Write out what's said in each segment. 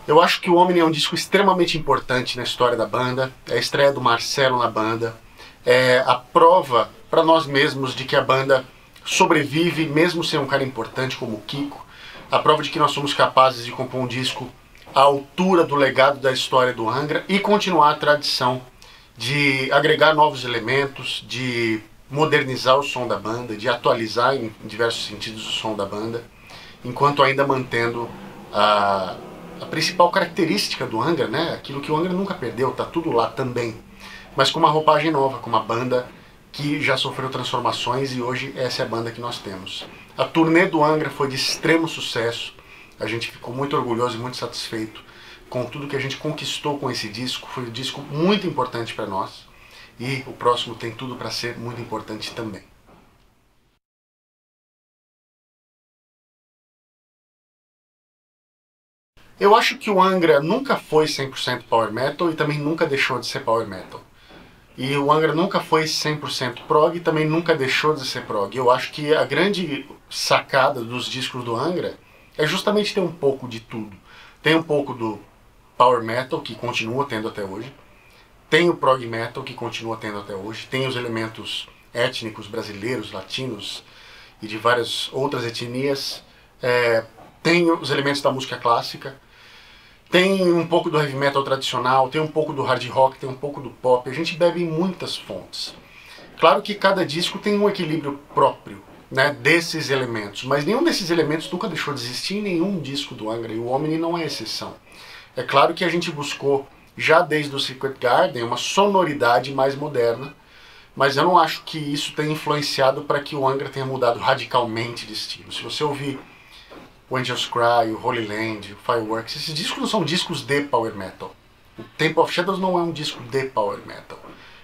Eu acho que o Omni é um disco extremamente importante na história da banda, é a estreia do Marcelo na banda, é a prova para nós mesmos de que a banda sobrevive mesmo sem um cara importante como o Kiko, a prova de que nós somos capazes de compor um disco à altura do legado da história do Angra e continuar a tradição de agregar novos elementos, de modernizar o som da banda, de atualizar em diversos sentidos o som da banda, enquanto ainda mantendo a principal característica do Angra, né? Aquilo que o Angra nunca perdeu, tá tudo lá também, mas com uma roupagem nova, com uma banda que já sofreu transformações e hoje essa é a banda que nós temos. A turnê do Angra foi de extremo sucesso, a gente ficou muito orgulhoso e muito satisfeito com tudo que a gente conquistou com esse disco, foi um disco muito importante para nós e o próximo tem tudo para ser muito importante também. Eu acho que o Angra nunca foi 100% power metal e também nunca deixou de ser power metal. E o Angra nunca foi 100% prog e também nunca deixou de ser prog. Eu acho que a grande sacada dos discos do Angra é justamente ter um pouco de tudo. Tem um pouco do power metal, que continua tendo até hoje. Tem o prog metal, que continua tendo até hoje. Tem os elementos étnicos brasileiros, latinos e de várias outras etnias. Tem os elementos da música clássica. Tem um pouco do heavy metal tradicional, tem um pouco do hard rock, tem um pouco do pop. A gente bebe em muitas fontes. Claro que cada disco tem um equilíbrio próprio, né, desses elementos, mas nenhum desses elementos nunca deixou de existir em nenhum disco do Angra, e o Omni não é exceção. É claro que a gente buscou, já desde o Secret Garden, uma sonoridade mais moderna, mas eu não acho que isso tenha influenciado para que o Angra tenha mudado radicalmente de estilo. Se você ouvir o Angels Cry, o Holy Land, o Fireworks, esses discos não são discos de power metal. O Temple of Shadows não é um disco de power metal.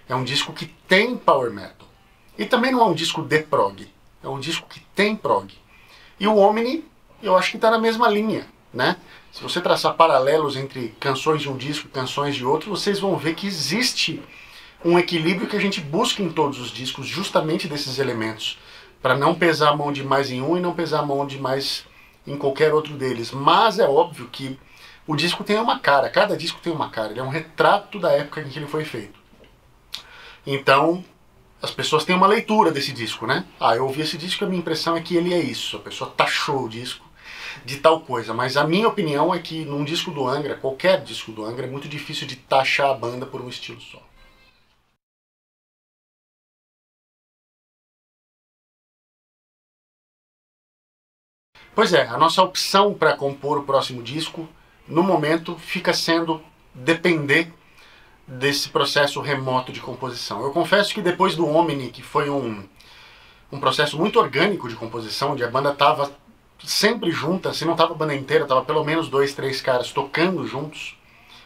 É um disco que tem power metal. E também não é um disco de prog. É um disco que tem prog. E o Omni, eu acho que está na mesma linha, né? Se você traçar paralelos entre canções de um disco e canções de outro, vocês vão ver que existe um equilíbrio que a gente busca em todos os discos, justamente desses elementos, para não pesar a mão demais em um e não pesar a mão demais em qualquer outro deles. Mas é óbvio que o disco tem uma cara, cada disco tem uma cara, ele é um retrato da época em que ele foi feito. Então, as pessoas têm uma leitura desse disco, né? Ah, eu ouvi esse disco e a minha impressão é que ele é isso, a pessoa taxou o disco de tal coisa, mas a minha opinião é que num disco do Angra, qualquer disco do Angra, é muito difícil de taxar a banda por um estilo só. Pois é, a nossa opção para compor o próximo disco, no momento, fica sendo depender desse processo remoto de composição. Eu confesso que depois do Omni, que foi um processo muito orgânico de composição, onde a banda estava sempre junta, se não estava a banda inteira, estava pelo menos dois, três caras tocando juntos,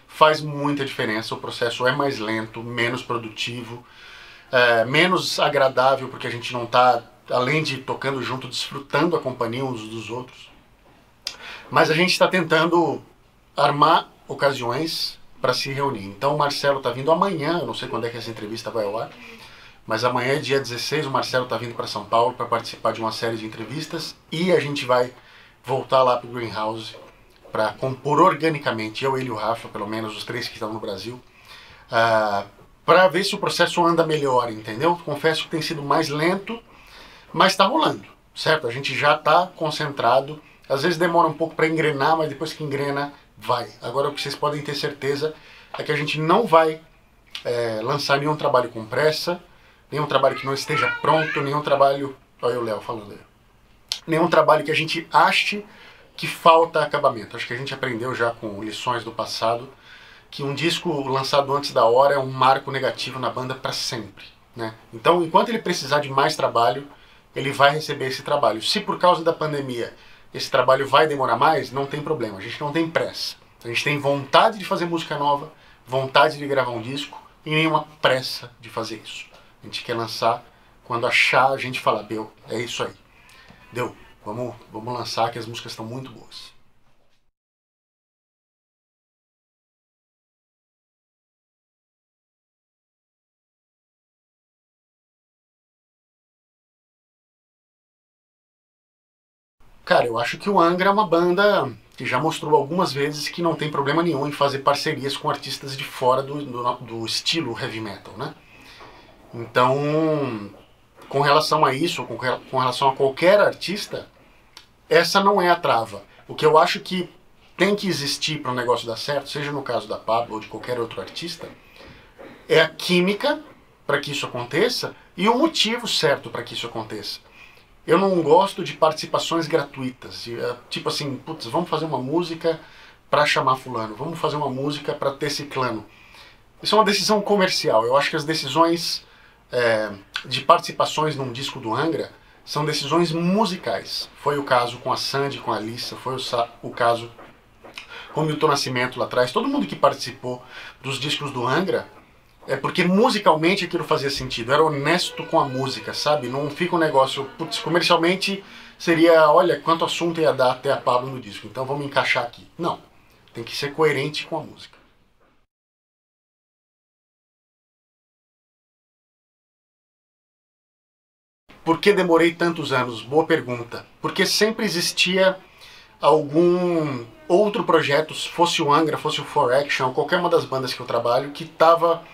faz muita diferença. O processo é mais lento, menos produtivo, menos agradável, porque a gente não está, além de tocando junto, desfrutando a companhia uns dos outros. Mas a gente está tentando armar ocasiões para se reunir. Então o Marcelo está vindo amanhã, eu não sei quando é que essa entrevista vai ao ar, mas amanhã é dia 16, o Marcelo está vindo para São Paulo para participar de uma série de entrevistas e a gente vai voltar lá para o Greenhouse para compor organicamente, eu, ele e o Rafa, pelo menos os três que estão no Brasil, para ver se o processo anda melhor, entendeu? Confesso que tem sido mais lento, mas está rolando, certo? A gente já está concentrado. Às vezes demora um pouco para engrenar, mas depois que engrena, vai. Agora o que vocês podem ter certeza é que a gente não vai lançar nenhum trabalho com pressa, nenhum trabalho que não esteja pronto, nenhum trabalho. Olha o Léo falando aí. Nenhum trabalho que a gente ache que falta acabamento. Acho que a gente aprendeu já com lições do passado que um disco lançado antes da hora é um marco negativo na banda para sempre, né? Então, enquanto ele precisar de mais trabalho, ele vai receber esse trabalho. Se por causa da pandemia esse trabalho vai demorar mais, não tem problema. A gente não tem pressa. A gente tem vontade de fazer música nova, vontade de gravar um disco e nenhuma pressa de fazer isso. A gente quer lançar quando achar, a gente fala, deu, é isso aí. Deu, vamos lançar que as músicas estão muito boas. Cara, eu acho que o Angra é uma banda que já mostrou algumas vezes que não tem problema nenhum em fazer parcerias com artistas de fora do estilo heavy metal, né? Então, com relação a isso, com relação a qualquer artista, essa não é a trava. O que eu acho que tem que existir para o negócio dar certo, seja no caso da Pablo ou de qualquer outro artista, é a química para que isso aconteça e o motivo certo para que isso aconteça. Eu não gosto de participações gratuitas, tipo assim, putz, vamos fazer uma música para chamar fulano, vamos fazer uma música para ter ciclano. Isso é uma decisão comercial. Eu acho que as decisões de participações num disco do Angra são decisões musicais. Foi o caso com a Sandy, com a Alissa, foi o caso com o Milton Nascimento lá atrás. Todo mundo que participou dos discos do Angra é porque musicalmente aquilo fazia sentido, era honesto com a música, sabe? Não fica um negócio, putz, comercialmente seria, olha, quanto assunto ia dar até a Pablo no disco, então vamos encaixar aqui. Não, tem que ser coerente com a música. Por que demorei tantos anos? Boa pergunta. Porque sempre existia algum outro projeto, fosse o Angra, fosse o For Action, qualquer uma das bandas que eu trabalho, que estava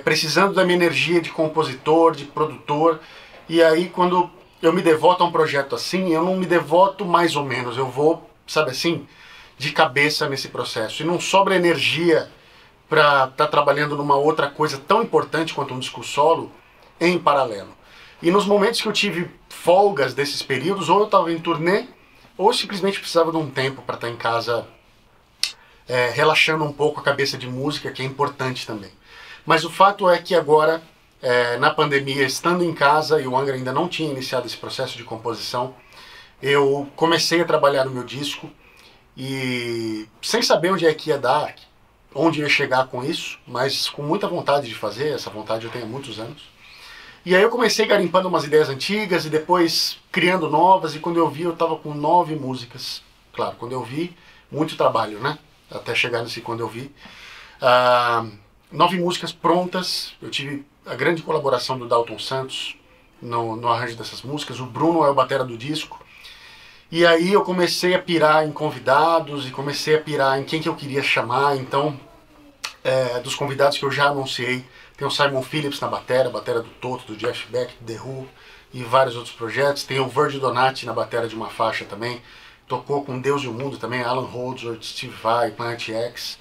precisando da minha energia de compositor, de produtor, e aí quando eu me devoto a um projeto assim, eu não me devoto mais ou menos, eu vou, sabe assim, de cabeça nesse processo, e não sobra energia para estar trabalhando numa outra coisa tão importante quanto um disco solo em paralelo. E nos momentos que eu tive folgas desses períodos, ou eu estava em turnê, ou simplesmente precisava de um tempo para estar em casa relaxando um pouco a cabeça de música, que é importante também. Mas o fato é que agora, na pandemia, estando em casa, e o Angra ainda não tinha iniciado esse processo de composição, eu comecei a trabalhar no meu disco, e sem saber onde é que ia dar, onde ia chegar com isso, mas com muita vontade de fazer, essa vontade eu tenho há muitos anos. E aí eu comecei garimpando umas ideias antigas e depois criando novas, e quando eu vi eu estava com 9 músicas. Claro, quando eu vi, muito trabalho, né? Até chegar nesse quando eu vi. 9 músicas prontas, eu tive a grande colaboração do Dalton Santos no arranjo dessas músicas, o Bruno é o batera do disco, e aí eu comecei a pirar em convidados e comecei a pirar em quem que eu queria chamar. Então, dos convidados que eu já anunciei, tem o Simon Phillips na batera do Toto, do Jeff Beck, do The Who e vários outros projetos. Tem o Virgil Donati na batera de uma faixa também, tocou com Deus e o Mundo também, Alan Holdsworth, Steve Vai, Planet X.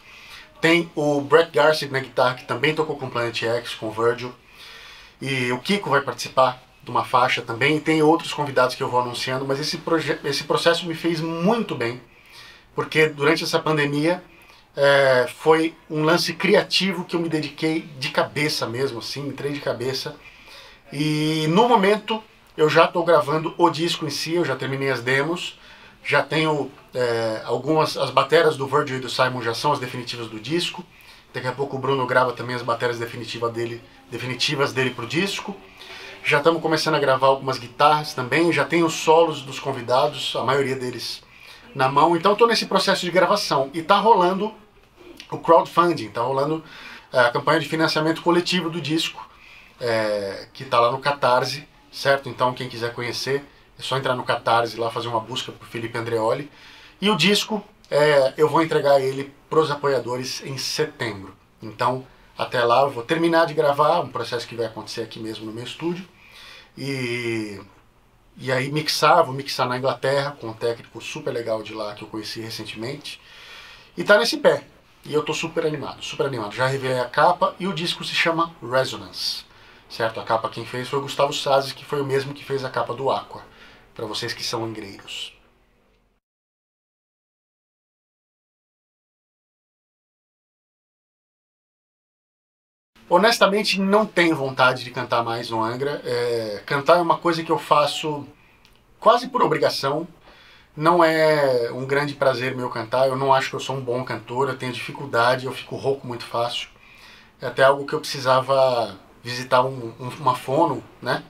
Tem o Brett Garcia na guitarra, que também tocou com Planet X, com Virgil. E o Kiko vai participar de uma faixa também. E tem outros convidados que eu vou anunciando, mas esse processo me fez muito bem, porque durante essa pandemia foi um lance criativo que eu me dediquei de cabeça mesmo, assim, entrei de cabeça. E no momento eu já estou gravando o disco em si, eu já terminei as demos, já tenho as bateras do Virgil e do Simon já são as definitivas do disco. Daqui a pouco o Bruno grava também as bateras definitivas dele pro disco. Já estamos começando a gravar algumas guitarras também, já tenho os solos dos convidados, a maioria deles na mão. Então estou nesse processo de gravação e está rolando o crowdfunding, está rolando a campanha de financiamento coletivo do disco, que está lá no Catarse, certo? Então quem quiser conhecer é só entrar no Catarse lá, fazer uma busca por Felipe Andreoli. E o disco, eu vou entregar ele para os apoiadores em setembro. Então até lá eu vou terminar de gravar, um processo que vai acontecer aqui mesmo no meu estúdio. E aí vou mixar na Inglaterra com um técnico super legal de lá que eu conheci recentemente. E tá nesse pé. E eu tô super animado, super animado. Já revelei a capa e o disco se chama Resonance, certo? A capa quem fez foi o Gustavo Sazzi, que foi o mesmo que fez a capa do Aqua, para vocês que são ingreiros. Honestamente, não tenho vontade de cantar mais no Angra. Cantar é uma coisa que eu faço quase por obrigação. Não é um grande prazer meu cantar, eu não acho que eu sou um bom cantor, eu tenho dificuldade, eu fico rouco muito fácil. É até algo que eu precisava visitar uma fono, né?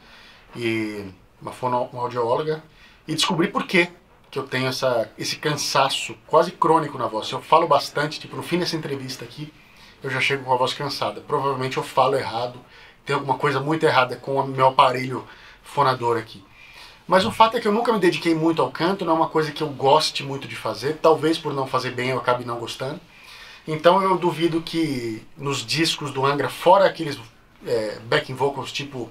E uma fonoaudióloga, e descobrir por que eu tenho esse cansaço quase crônico na voz. Eu falo bastante, tipo, no fim dessa entrevista aqui, eu já chego com a voz cansada. Provavelmente eu falo errado, tem alguma coisa muito errada com o meu aparelho fonador aqui. Mas o fato é que eu nunca me dediquei muito ao canto, não é uma coisa que eu goste muito de fazer, talvez por não fazer bem eu acabe não gostando. Então eu duvido que nos discos do Angra, fora aqueles backing vocals tipo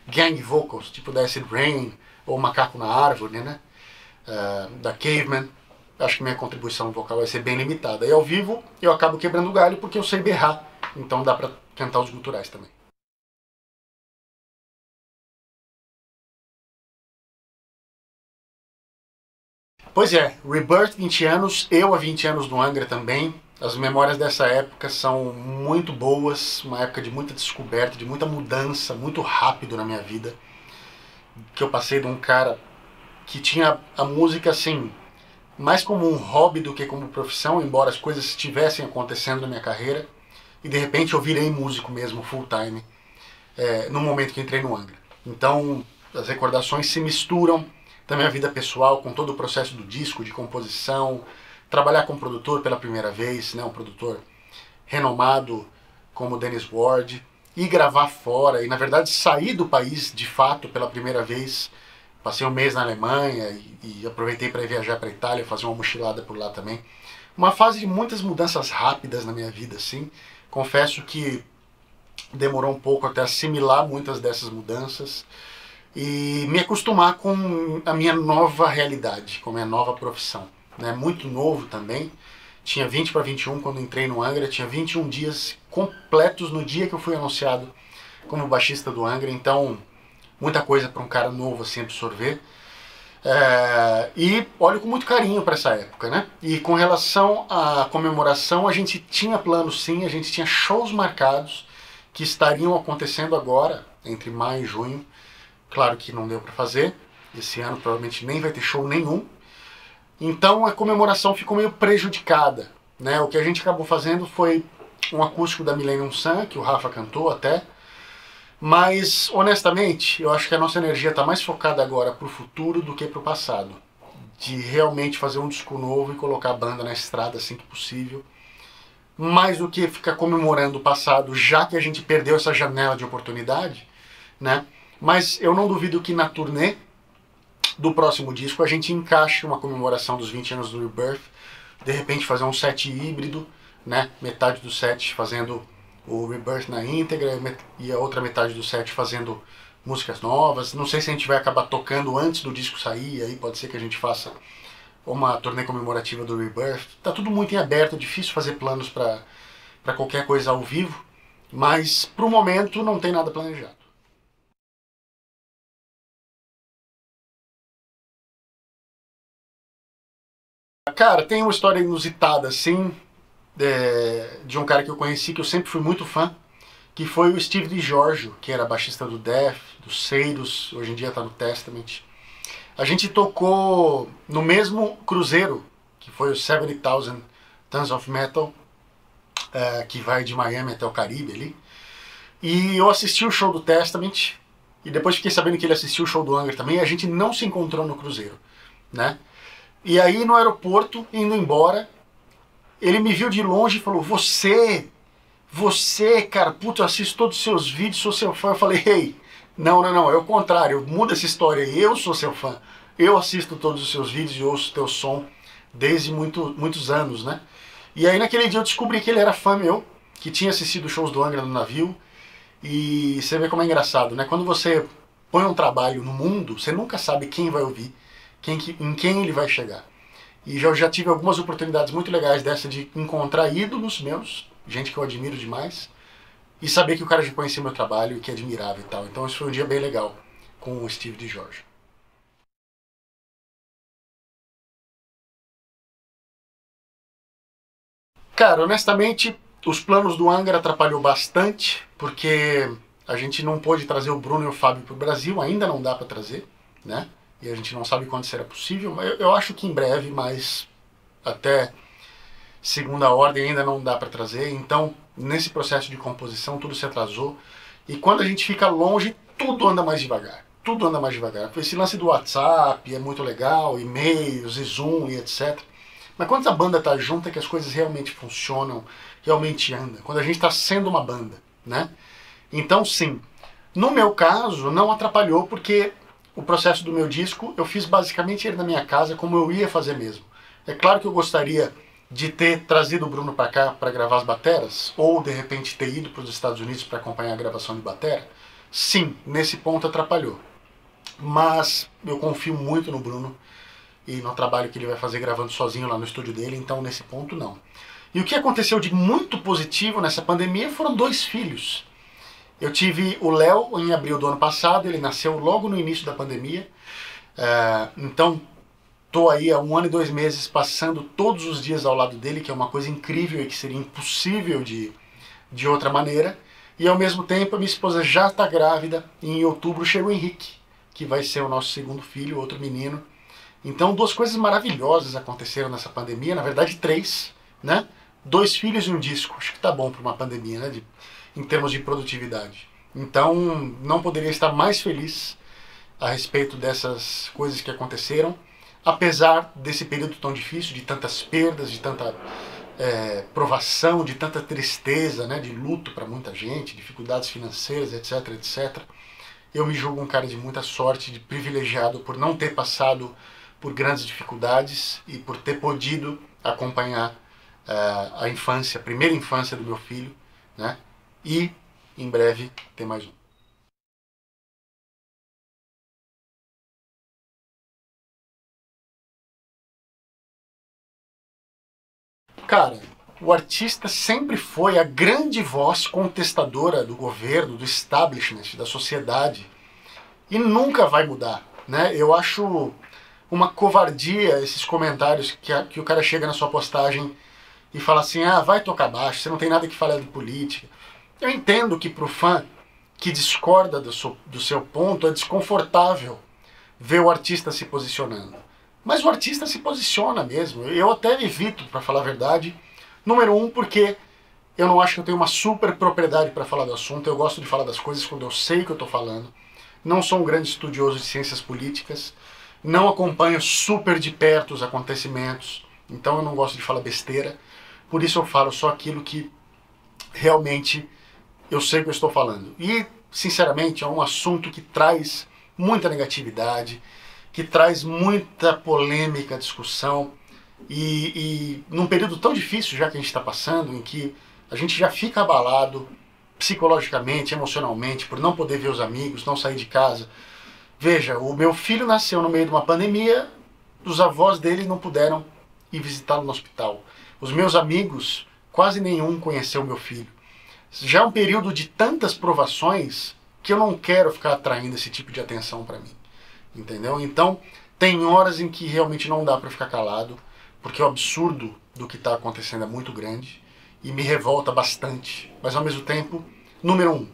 gang vocals, tipo da Acid Rain ou Macaco na Árvore, né? Da Caveman, acho que minha contribuição vocal vai ser bem limitada. E ao vivo eu acabo quebrando o galho porque eu sei berrar, então dá pra cantar os guturais também. Pois é, Rebirth 20 anos, eu há 20 anos no Angra também. As memórias dessa época são muito boas, uma época de muita descoberta, de muita mudança, muito rápido na minha vida. Que eu passei de um cara que tinha a música assim, mais como um hobby do que como profissão, embora as coisas estivessem acontecendo na minha carreira, e de repente eu virei músico mesmo, full time, no momento que entrei no Angra. Então as recordações se misturam da minha vida pessoal com todo o processo do disco, de composição, trabalhar com um produtor pela primeira vez, né, um produtor renomado como Dennis Ward, e gravar fora, e na verdade sair do país de fato pela primeira vez. Passei um mês na Alemanha e aproveitei para viajar para a Itália, fazer uma mochilada por lá também. Uma fase de muitas mudanças rápidas na minha vida, assim. Confesso que demorou um pouco até assimilar muitas dessas mudanças e me acostumar com a minha nova realidade, com a minha nova profissão. Né? Muito novo também. Tinha 20 para 21 quando entrei no Angra, tinha 21 dias completos no dia que eu fui anunciado como baixista do Angra, então muita coisa para um cara novo assim absorver. E olho com muito carinho para essa época, né? E com relação à comemoração, a gente tinha planos sim, a gente tinha shows marcados que estariam acontecendo agora, entre maio e junho. Claro que não deu para fazer, esse ano provavelmente nem vai ter show nenhum. Então a comemoração ficou meio prejudicada, né? O que a gente acabou fazendo foi um acústico da Millennium Sun, que o Rafa cantou até. Mas, honestamente, eu acho que a nossa energia está mais focada agora para o futuro do que para o passado. De realmente fazer um disco novo e colocar a banda na estrada assim que possível. Mais do que ficar comemorando o passado, já que a gente perdeu essa janela de oportunidade, né? Mas eu não duvido que na turnê do próximo disco a gente encaixe uma comemoração dos 20 anos do Rebirth. De repente fazer um set híbrido, né? Metade do set fazendo o Rebirth na íntegra e a outra metade do set fazendo músicas novas. Não sei se a gente vai acabar tocando antes do disco sair, aí pode ser que a gente faça uma turnê comemorativa do Rebirth. Tá tudo muito em aberto, é difícil fazer planos para qualquer coisa ao vivo, mas pro momento não tem nada planejado. Cara, tem uma história inusitada assim, de um cara que eu conheci, que eu sempre fui muito fã, que foi o Steve DiGiorgio, que era baixista do Death, do Seiros, hoje em dia está no Testament. A gente tocou no mesmo cruzeiro, que foi o 70,000 Tons of Metal, que vai de Miami até o Caribe ali. E eu assisti o show do Testament, e depois fiquei sabendo que ele assistiu o show do Angra também, e a gente não se encontrou no cruzeiro, né? E aí no aeroporto, indo embora, ele me viu de longe e falou: você, cara, puta, eu assisto todos os seus vídeos, sou seu fã. Eu falei: ei, não, é o contrário, muda essa história aí, eu sou seu fã. Eu assisto todos os seus vídeos e ouço teu som desde muitos anos, né? E aí naquele dia eu descobri que ele era fã meu, que tinha assistido shows do Angra no navio. E você vê como é engraçado, né? Quando você põe um trabalho no mundo, você nunca sabe quem vai ouvir, em quem ele vai chegar. E já tive algumas oportunidades muito legais dessa de encontrar ídolos meus, gente que eu admiro demais, e saber que o cara já conhecia meu trabalho e que admirava e tal. Então isso foi um dia bem legal com o Steve DiGiorgio. Cara, honestamente, os planos do Angra atrapalhou bastante, porque a gente não pôde trazer o Bruno e o Fábio para o Brasil, ainda não dá para trazer, né? E a gente não sabe quando será possível, mas eu acho que em breve, mas até segunda ordem ainda não dá para trazer. Então, nesse processo de composição, tudo se atrasou. E quando a gente fica longe, tudo anda mais devagar. Tudo anda mais devagar. Esse lance do WhatsApp é muito legal, e-mails, e Zoom e etc. Mas quando a banda tá junta, é que as coisas realmente funcionam, realmente andam. Quando a gente está sendo uma banda, né? Então, sim. No meu caso, não atrapalhou porque o processo do meu disco, eu fiz basicamente ele na minha casa, como eu ia fazer mesmo. É claro que eu gostaria de ter trazido o Bruno para cá para gravar as bateras, ou de repente ter ido para os Estados Unidos para acompanhar a gravação de batera. Sim, nesse ponto atrapalhou. Mas eu confio muito no Bruno e no trabalho que ele vai fazer gravando sozinho lá no estúdio dele, então nesse ponto não. E o que aconteceu de muito positivo nessa pandemia foram 2 filhos. Eu tive o Léo em abril do ano passado, ele nasceu logo no início da pandemia, então estou aí há 1 ano e 2 meses passando todos os dias ao lado dele, que é uma coisa incrível e que seria impossível de outra maneira. E ao mesmo tempo a minha esposa já está grávida e em outubro chega o Henrique, que vai ser o nosso segundo filho, outro menino. Então 2 coisas maravilhosas aconteceram nessa pandemia, na verdade 3, né? 2 filhos e um disco, acho que tá bom para uma pandemia, né? Em termos de produtividade. Então não poderia estar mais feliz a respeito dessas coisas que aconteceram, apesar desse período tão difícil, de tantas perdas, de tanta provação, de tanta tristeza, né? De luto para muita gente, dificuldades financeiras, etc, etc. Eu me julgo um cara de muita sorte, de privilegiado por não ter passado por grandes dificuldades e por ter podido acompanhar a infância, a primeira infância do meu filho, né? E em breve ter mais um. Cara, o artista sempre foi a grande voz contestadora do governo, do establishment, da sociedade, e nunca vai mudar, né? Eu acho uma covardia esses comentários que o cara chega na sua postagem e fala assim, ah, vai tocar baixo, você não tem nada que falar de política. Eu entendo que pro fã que discorda do seu ponto é desconfortável ver o artista se posicionando. Mas o artista se posiciona mesmo. Eu até evito, para falar a verdade, número 1, porque eu não acho que eu tenho uma super propriedade para falar do assunto. Eu gosto de falar das coisas quando eu sei o que eu estou falando. Não sou um grande estudioso de ciências políticas. Não acompanho super de perto os acontecimentos. Então eu não gosto de falar besteira. Por isso eu falo só aquilo que realmente eu sei que eu estou falando. E, sinceramente, é um assunto que traz muita negatividade, que traz muita polêmica, discussão, e num período tão difícil já que a gente está passando, em que a gente já fica abalado psicologicamente, emocionalmente, por não poder ver os amigos, não sair de casa. Veja, o meu filho nasceu no meio de uma pandemia, os avós dele não puderam ir visitá-lo no hospital. Os meus amigos, quase nenhum conheceu meu filho. Já é um período de tantas provações que eu não quero ficar atraindo esse tipo de atenção para mim, entendeu? Então, tem horas em que realmente não dá para ficar calado, porque o absurdo do que está acontecendo é muito grande e me revolta bastante. Mas, ao mesmo tempo, número 1,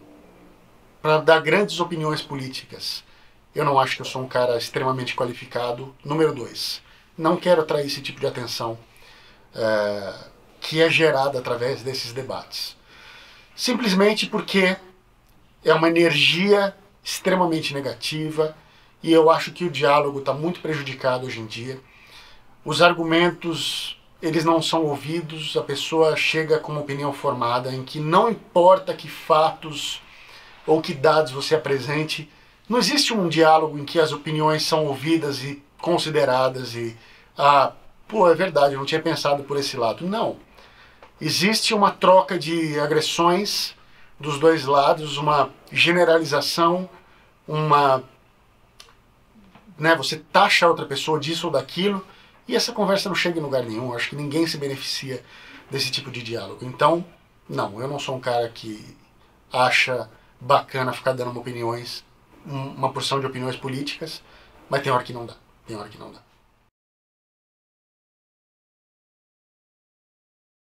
para dar grandes opiniões políticas, eu não acho que eu sou um cara extremamente qualificado. Número 2, não quero atrair esse tipo de atenção que é gerada através desses debates. Simplesmente porque é uma energia extremamente negativa e eu acho que o diálogo está muito prejudicado hoje em dia. Os argumentos, eles não são ouvidos, a pessoa chega com uma opinião formada em que não importa que fatos ou que dados você apresente, não existe um diálogo em que as opiniões são ouvidas e consideradas e, pô, é verdade, eu não tinha pensado por esse lado. Não. Existe uma troca de agressões dos dois lados, uma generalização, você taxa a outra pessoa disso ou daquilo, e essa conversa não chega em lugar nenhum. Acho que ninguém se beneficia desse tipo de diálogo. Então, não, eu não sou um cara que acha bacana ficar dando opiniões, uma porção de opiniões políticas, mas tem hora que não dá. Tem hora que não dá.